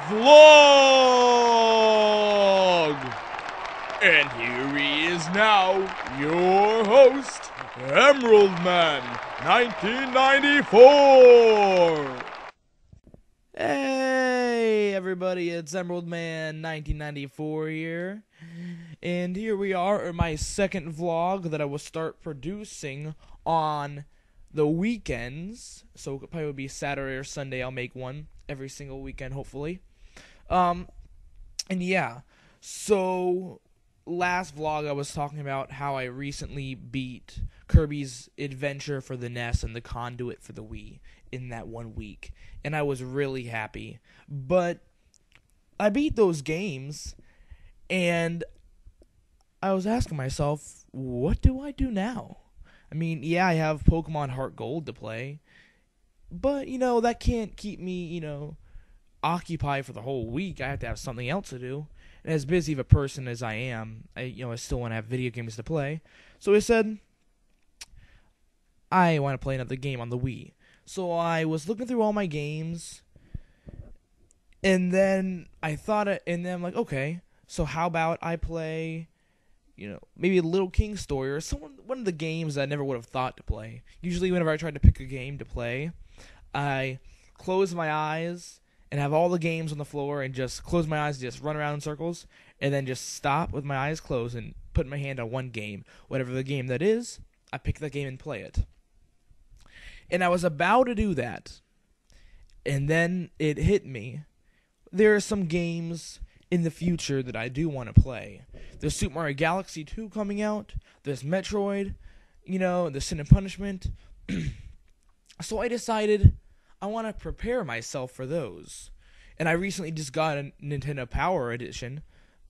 Vlog! And here he is now, your host, Emerald Man 1994! Hey everybody, it's Emerald Man 1994 here. And here we are in my second vlog that I will start producing on the weekends. So it probably will be Saturday or Sunday. I'll make one every single weekend, hopefully. And yeah, so last vlog I was talking about how I recently beat Kirby's Adventure for the NES and the Conduit for the Wii in that 1 week, and I was really happy. But I beat those games, and I was asking myself, what do I do now? I mean, yeah, I have Pokemon Heart Gold to play, but, that can't keep me, occupied for the whole week. I have to have something else to do. And as busy of a person as I am, I still want to have video games to play. So I said, I want to play another game on the Wii. So I was looking through all my games, and then I thought, and then I'm like, okay, so how about I play, maybe a Little King Story or one of the games that I never would have thought to play. Usually whenever I tried to pick a game to play, I close my eyes and have all the games on the floor and just close my eyes and just run around in circles, and then just stop with my eyes closed and put my hand on one game. Whatever the game that is, I pick that game and play it. And I was about to do that, and then it hit me. There are some games in the future that I do want to play. There's Super Mario Galaxy 2 coming out. There's Metroid, the Sin and Punishment. So I decided I want to prepare myself for those. And I recently just got a Nintendo Power Edition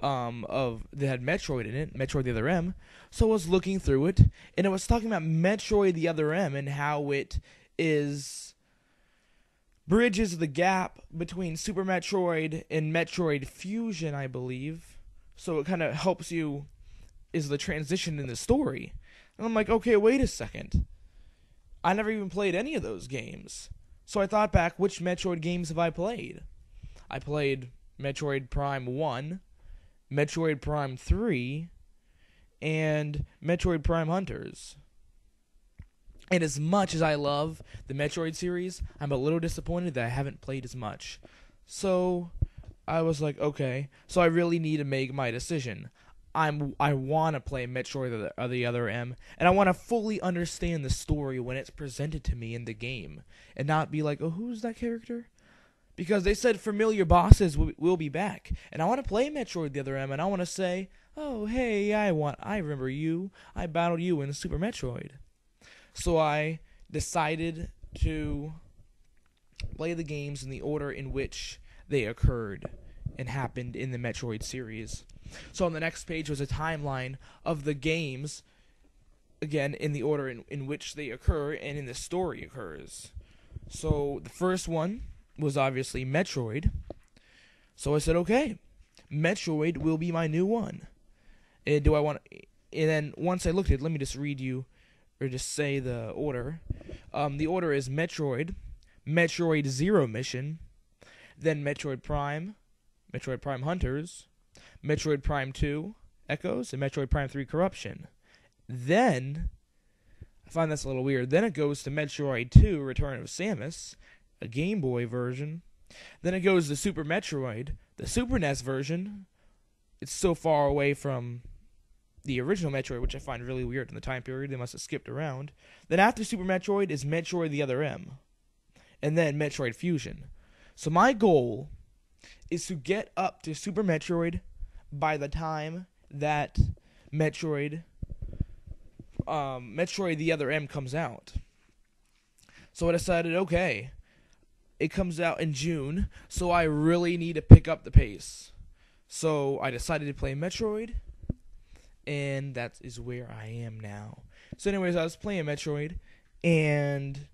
that had Metroid in it, Metroid the Other M. So I was looking through it, and it was talking about Metroid the Other M and how it bridges the gap between Super Metroid and Metroid Fusion, I believe. So it kind of helps you, is the transition in the story. And I'm like, okay, wait a second. I never even played any of those games. So I thought back, which Metroid games have I played? I played Metroid Prime 1, Metroid Prime 3, and Metroid Prime Hunters. And as much as I love the Metroid series, I'm a little disappointed that I haven't played as much. So I was like, okay, so I really need to make my decision. I want to play Metroid the Other M, and I want to fully understand the story when it's presented to me in the game, and not be like, oh, who's that character? Because they said familiar bosses will be back, and I want to play Metroid the Other M, and I want to say, oh, hey, I remember you. I battled you in Super Metroid. So I decided to play the games in the order in which they occurred and happened in the Metroid series. So on the next page was a timeline of the games, again, in the order in which they occur and in the story occurs. So the first one was obviously Metroid. So I said, okay, Metroid will be my new one. And then once I looked at it, let me just read you, or just say the order. The order is Metroid, Metroid Zero Mission, then Metroid Prime Hunters, Metroid Prime 2 Echoes, and Metroid Prime 3 Corruption. Then, I find that's a little weird, then it goes to Metroid 2 Return of Samus, a Game Boy version. Then it goes to Super Metroid, the Super NES version. It's so far away from the original Metroid, which I find really weird in the time period. They must have skipped around. Then after Super Metroid is Metroid the Other M. And then Metroid Fusion. So my goal is to get up to Super Metroid by the time that Metroid the Other M comes out. So I decided, okay, it comes out in June, so I really need to pick up the pace. So I decided to play Metroid, and that is where I am now. So anyways, I was playing Metroid, and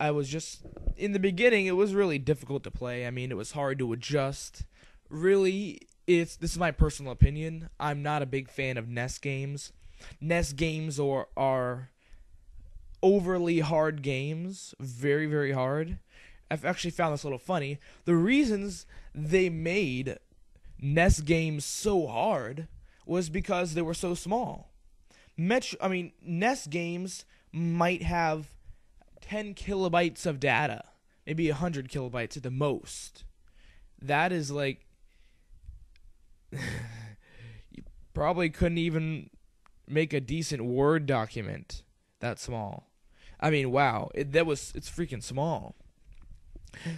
I was just, in the beginning, it was really difficult to play. I mean, it was hard to adjust. Really, this is my personal opinion. I'm not a big fan of NES games. NES games are overly hard games, very, very hard. I've actually found this a little funny. The reasons they made NES games so hard was because they were so small. NES games might have 10 kilobytes of data, maybe 100 kilobytes at the most. That is like, you probably couldn't even make a decent Word document that small. I mean, wow, it's freaking small.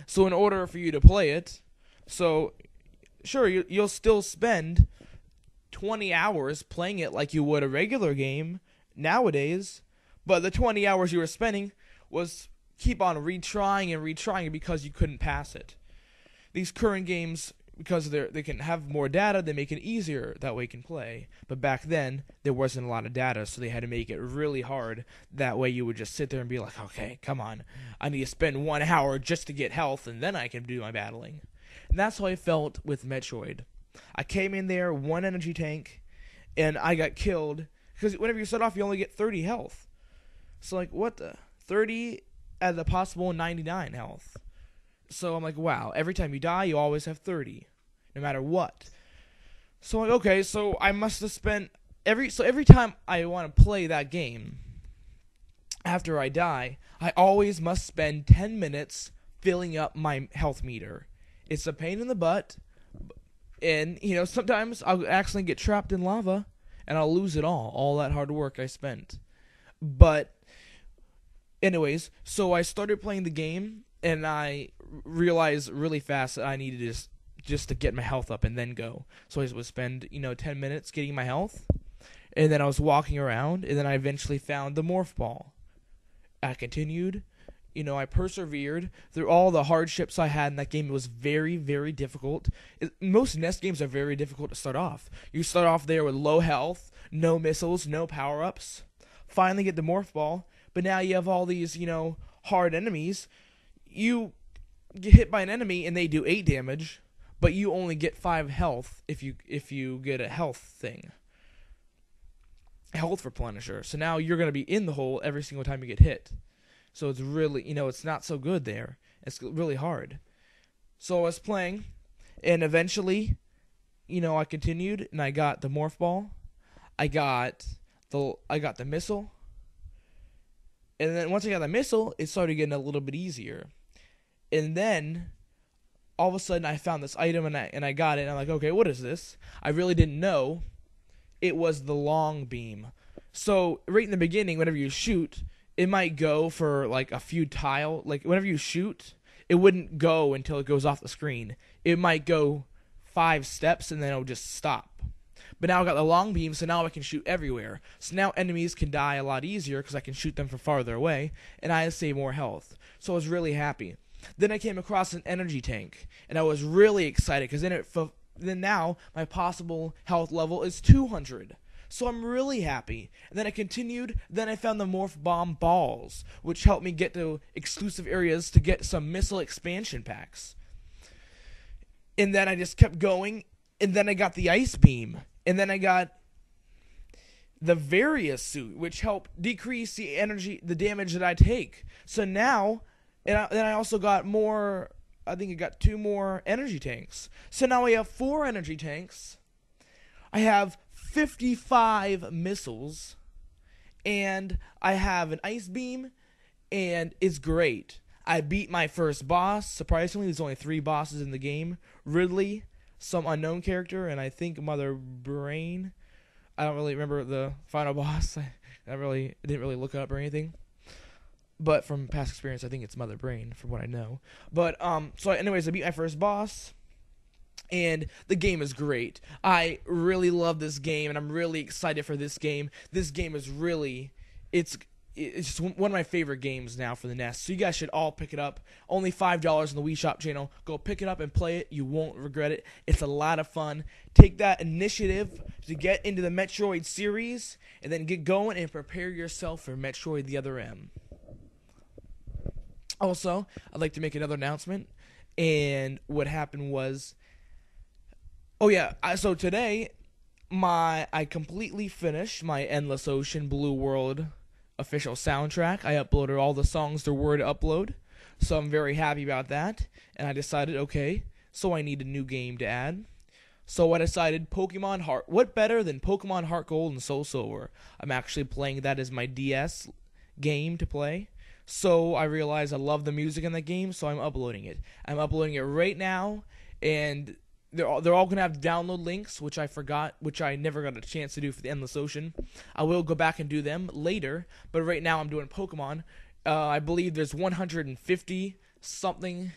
So in order for you to play it, sure, you'll still spend 20 hours playing it like you would a regular game nowadays, but the 20 hours you were spending was keep on retrying and retrying because you couldn't pass it. These current games, because they can have more data, they make it easier that way you can play. But back then, there wasn't a lot of data, so they had to make it really hard. That way you would just sit there and be like, okay, come on. I need to spend 1 hour just to get health, and then I can do my battling. And that's how I felt with Metroid. I came in there, 1 energy tank, and I got killed. Because whenever you start off, you only get 30 health. So, like, what the? 30 at the possible 99 health. So I'm like, wow, every time you die, you always have 30, no matter what. So I'm like, okay, so I must have spent every time I want to play that game, after I die, I always must spend 10 minutes filling up my health meter. It's a pain in the butt, and, sometimes I'll accidentally get trapped in lava, and I'll lose it all that hard work I spent. But, anyways, so I started playing the game, and I realized really fast that I needed just to get my health up and then go. So I would spend, 10 minutes getting my health, and then I was walking around, and then I eventually found the Morph Ball. I continued, I persevered through all the hardships I had in that game. It was very, very difficult. Most NES games are very difficult to start off. You start off there with low health, no missiles, no power-ups. Finally get the Morph Ball, but now you have all these, hard enemies. You get hit by an enemy and they do 8 damage, but you only get 5 health if you get a health thing. Health replenisher. So now you're going to be in the hole every single time you get hit. So it's really, it's not so good there. It's really hard. So I was playing, and eventually, I continued, and I got the Morph Ball. I got the missile. And then once I got the missile, it started getting a little bit easier. And then, all of a sudden, I found this item, and I got it, and I'm like, okay, what is this? I really didn't know. It was the long beam. So, right in the beginning, whenever you shoot, it might go for, like, a few tile. Like, whenever you shoot, it wouldn't go until it goes off the screen. It might go 5 steps, and then it'll just stop. But now I got the long beam, so now I can shoot everywhere. So now enemies can die a lot easier because I can shoot them from farther away, and I save more health. So I was really happy. Then I came across an energy tank, and I was really excited because then now my possible health level is 200. So I'm really happy. And then I continued. Then I found the Morph Bomb balls, which helped me get to exclusive areas to get some missile expansion packs. And then I just kept going. And then I got the Ice Beam. And then I got the Various Suit, which helped decrease the damage that I take. So now, then I also got more, I think I got 2 more energy tanks. So now I have 4 energy tanks. I have 55 missiles. And I have an Ice Beam. And it's great. I beat my first boss. Surprisingly, there's only 3 bosses in the game. Ridley, some unknown character, and I think Mother Brain. I don't really remember the final boss. I didn't really look it up or anything. But from past experience, I think it's Mother Brain, from what I know. But so anyways, I beat my first boss, and the game is great. I really love this game, and I'm really excited for this game. This game is really, it's just one of my favorite games now for the NES. So you guys should all pick it up. Only $5 on the Wii Shop channel. Go pick it up and play it. You won't regret it. It's a lot of fun. Take that initiative to get into the Metroid series, and then get going and prepare yourself for Metroid the Other M. Also, I'd like to make another announcement. And what happened was, so today, I completely finished my Endless Ocean Blue World official soundtrack. I uploaded all the songs there were to upload. So I'm very happy about that. And I decided, okay, so I need a new game to add. So I decided Pokemon Heart. What better than Pokemon Heart Gold and Soul Silver? I'm actually playing that as my DS game to play. So I realized I love the music in the game, so I'm uploading it. I'm uploading it right now, and they're all gonna have download links, which I forgot, which I never got a chance to do for the Endless Ocean. I will go back and do them later, but right now I'm doing Pokemon. I believe there's 150 something,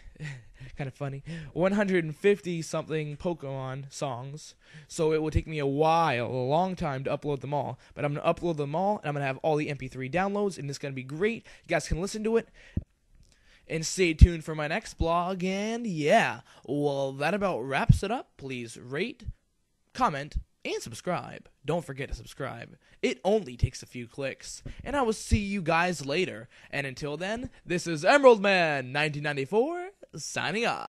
kind of funny, 150 something Pokemon songs. So it will take me a long time to upload them all. But I'm gonna upload them all, and I'm gonna have all the MP3 downloads, and it's gonna be great. You guys can listen to it. And stay tuned for my next blog, and yeah, well, that about wraps it up. Please rate, comment, and subscribe. Don't forget to subscribe. It only takes a few clicks. And I will see you guys later. And until then, this is Emerald Man 1994, signing off.